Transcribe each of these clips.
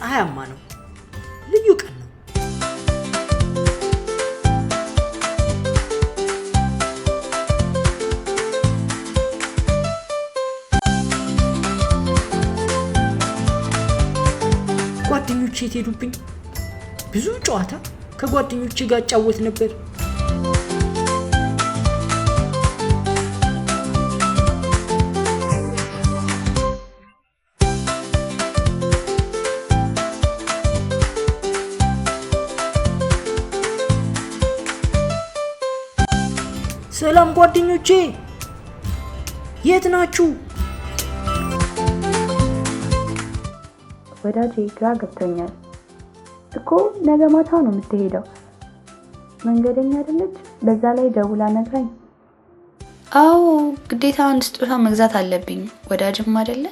ፀሐያማ ነው። ልዩ ቀን ነው። ጓደኞቼ የት ሄዱብኝ? ብዙ ጨዋታ ከጓደኞቼ ጋር ጫወት ነበር። ሰላም ጓደኞቼ፣ የት ናችሁ? ወዳጄ ግራ ገብቶኛል እኮ ነገ ማታ ነው የምትሄደው። መንገደኛ አይደለች? በዛ ላይ ደውላ ነግራኝ። አዎ ግዴታ አንድ ስጦታ መግዛት አለብኝ። ወዳጅም አይደለ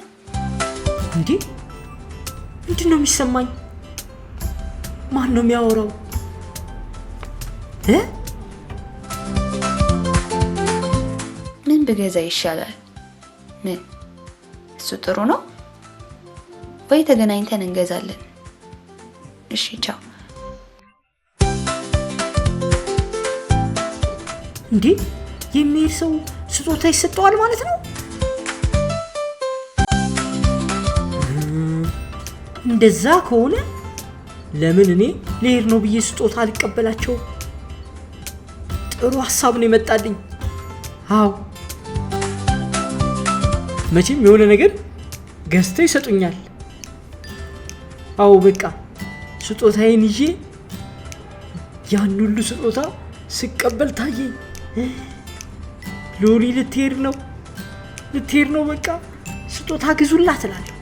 እንዴ? ምንድነው የሚሰማኝ? ማን ነው የሚያወራው? ምን ብገዛ ይሻላል? ምን እሱ ጥሩ ነው ወይ? ተገናኝተን እንገዛለን። እሺ ቻው። እንዴ የሚሄድ ሰው ስጦታ ይሰጠዋል ማለት ነው? እንደዛ ከሆነ ለምን እኔ ልሄድ ነው ብዬ ስጦታ አልቀበላቸው? ጥሩ ሐሳብ ነው የመጣልኝ። አዎ መቼም የሆነ ነገር ገዝተው ይሰጡኛል። አዎ በቃ ስጦታዬን ይዤ ያን ሁሉ ስጦታ ስቀበል ታየኝ። ሎሊ ልትሄድ ነው። በቃ ስጦታ ግዙላት እላለሁ።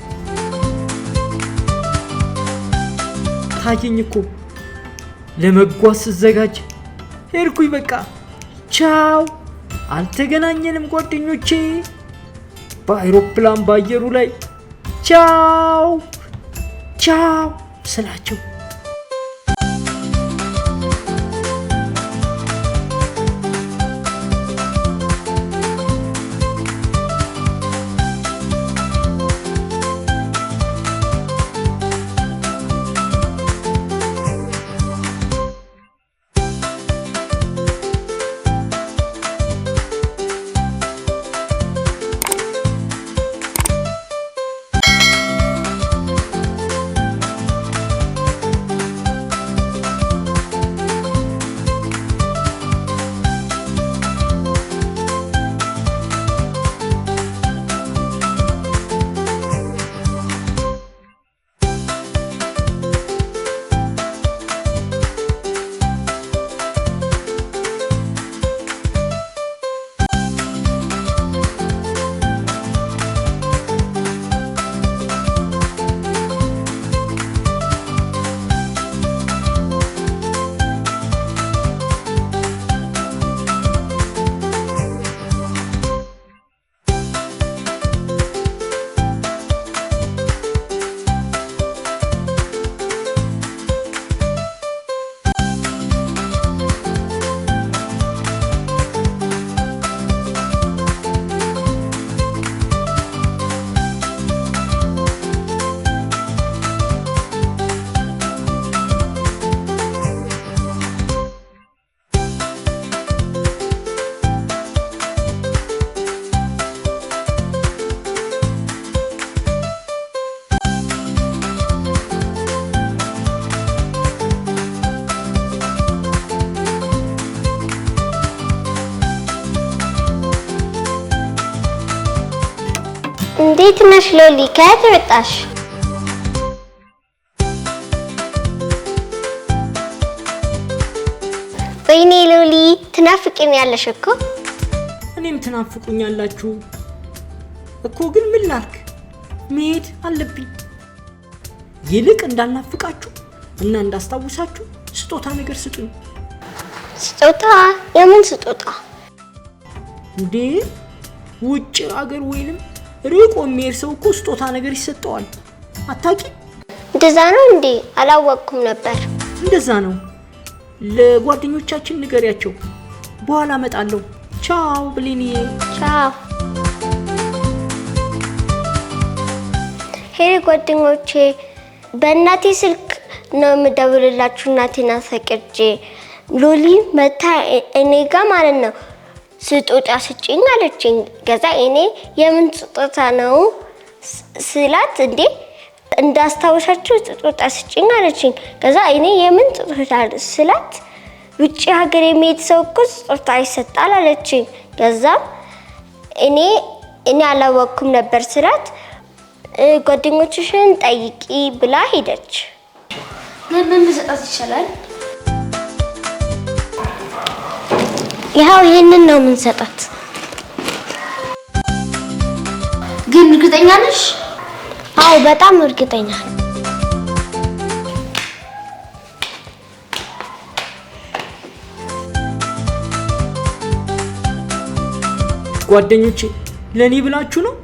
ታየኝ እኮ ለመጓዝ ስዘጋጅ ሄድኩኝ። በቃ ቻው፣ አልተገናኘንም ጓደኞቼ። በአይሮፕላን ባየሩ ላይ ቻው ቻው ስላቸው እንዴት ነሽ ሎሊ? ከየት መጣሽ? ወይኔ ሎሊ ትናፍቂኛለሽ እኮ። እኔም ትናፍቁኛላችሁ እኮ። ግን ምን ላድርግ? መሄድ አለብኝ። ይልቅ እንዳልናፍቃችሁ እና እንዳስታውሳችሁ ስጦታ ነገር ስጡኝ። ስጦታ? የምን ስጦታ? እንዴ ውጭ አገር ወይንም ሩቅ የሚሄድ ሰው እኮ ስጦታ ነገር ይሰጠዋል። አታውቂ? እንደዛ ነው እንዴ? አላወቅኩም ነበር። እንደዛ ነው። ለጓደኞቻችን ንገሪያቸው። በኋላ እመጣለሁ። ቻው ብሌንዬ። ቻው። ሄይ ጓደኞቼ፣ በእናቴ ስልክ ነው የምደውልላችሁ። እናቴን አስፈቅጄ ሎሊ መታ እኔ ጋር ማለት ነው ስጦታ ስጪኝ አለችኝ። ከዛ እኔ የምን ስጦታ ነው ስላት እንዴ እንዳስታውሳችሁ ስጦታ ስጪኝ አለችኝ። ከዛ እኔ የምን ስጦታ ስላት ውጪ ሀገር የሚሄድ ሰው እኮ ስጦታ ይሰጣል አለችኝ። ከዛ እኔ አላወቅኩም ነበር ስላት ጓደኞችሽን ጠይቂ ብላ ሄደች። ምን መስጠት ይችላል? ይኸው ይሄንን ነው የምንሰጣት። ግን እርግጠኛ ነሽ? አዎ በጣም እርግጠኛ ነኝ። ጓደኞቼ ለኔ ብላችሁ ነው?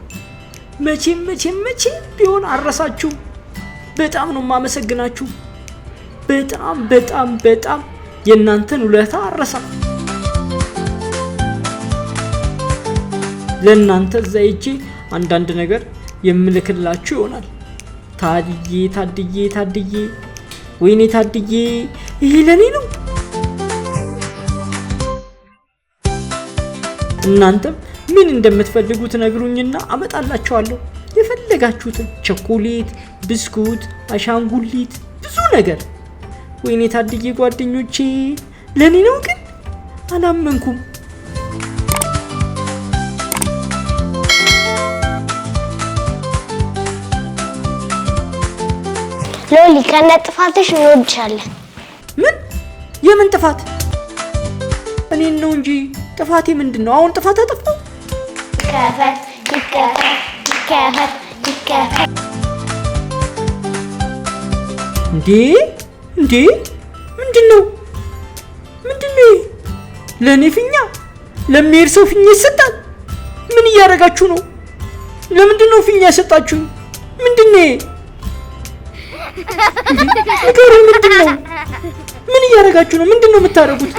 መቼም ቢሆን አረሳችሁ። በጣም ነው ማመሰግናችሁ። በጣም የእናንተን ውለታ አረሳም። ለእናንተ እዛ ሄጄ አንዳንድ ነገር የምልክላችሁ ይሆናል። ታድዬ ወይኔ ታድዬ ይሄ ለኔ ነው። እናንተም ምን እንደምትፈልጉ ትነግሩኝና አመጣላችኋለሁ። የፈለጋችሁትን ቸኮሌት፣ ብስኩት፣ አሻንጉሊት፣ ብዙ ነገር። ወይኔ ታድዬ ጓደኞቼ ለኔ ነው። ግን አላመንኩም። ሎሊ ከነ ጥፋትሽ እንወድሻለን። ምን? የምን ጥፋት? እኔን ነው እንጂ ጥፋቴ ምንድነው? አሁን ጥፋት አጠፋው? ይከፈት እንዴ ምንድነው? ለኔ ፊኛ ለሚሄድ ሰው ፊኛ ይሰጣል? ምን እያደረጋችሁ ነው? ለምንድነው ፊኛ የሰጣችሁ? ምንድነው? ነገሩ ምንድነው? ምን እያደረጋችሁ ነው? ምንድነው የምታደርጉት?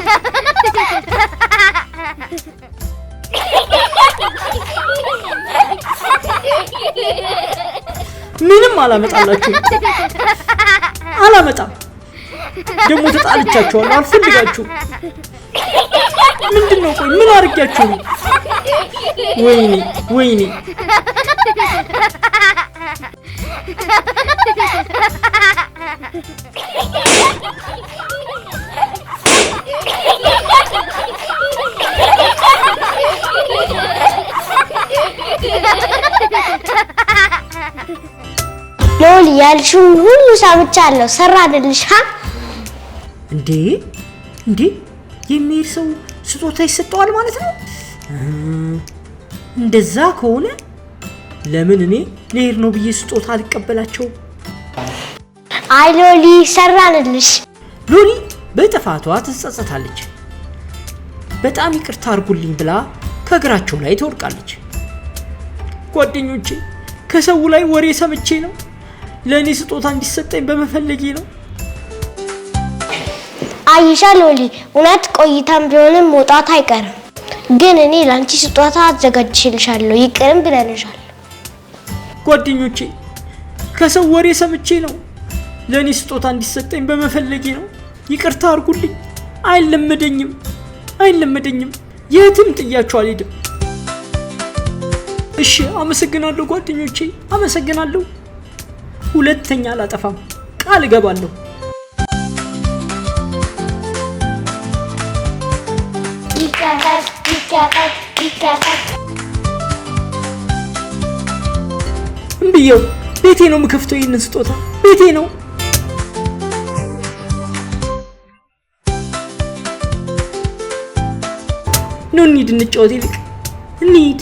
ምንም አላመጣላችሁ። አላመጣም። ደግሞ ተጣልቻችኋለሁ። አልፈልጋችሁም። ምንድነው? ቆይ ምን አድርጊያችሁ ነው? ወይኔ ሎሊ ያልሽውን ሁሉ ሰምቻለሁ። ሰራ አይደልሽ? እንዴ የሚሄድ ሰው ስጦታ ይሰጠዋል ማለት ነው? እንደዛ ከሆነ ለምን እኔ ልሄድ ነው ብዬ ስጦታ አልቀበላቸው? አይ ሎሊ ሰራ አይደልሽ? ሎሊ በጥፋቷ ትጸጸታለች። በጣም ይቅርታ አድርጉልኝ ብላ ከእግራቸው ላይ ትወድቃለች። ጓደኞቼ ከሰው ላይ ወሬ ሰምቼ ነው። ለኔ ስጦታ እንዲሰጠኝ በመፈለጌ ነው። አይሻ ሎሊ እውነት ቆይታም ቢሆንም መውጣት አይቀርም። ግን እኔ ላንቺ ስጦታ አዘጋጅልሻለሁ። ይቅርም ብለንሻል። ጓደኞቼ ከሰው ወሬ ሰምቼ ነው። ለኔ ስጦታ እንዲሰጠኝ በመፈለጌ ነው። ይቅርታ አድርጉልኝ። አይለመደኝም። የትም ጥያችሁ አልሄድም። እሺ አመሰግናለሁ ጓደኞቼ፣ አመሰግናለሁ። ሁለተኛ አላጠፋም፣ ቃል እገባለሁ። ይከፈት እምብዬው ቤቴ ነው የምከፍተው። ይህንን ስጦታ ቤቴ ነው። እንሂድ፣ እንጫወት። ይልቅ እንሂድ።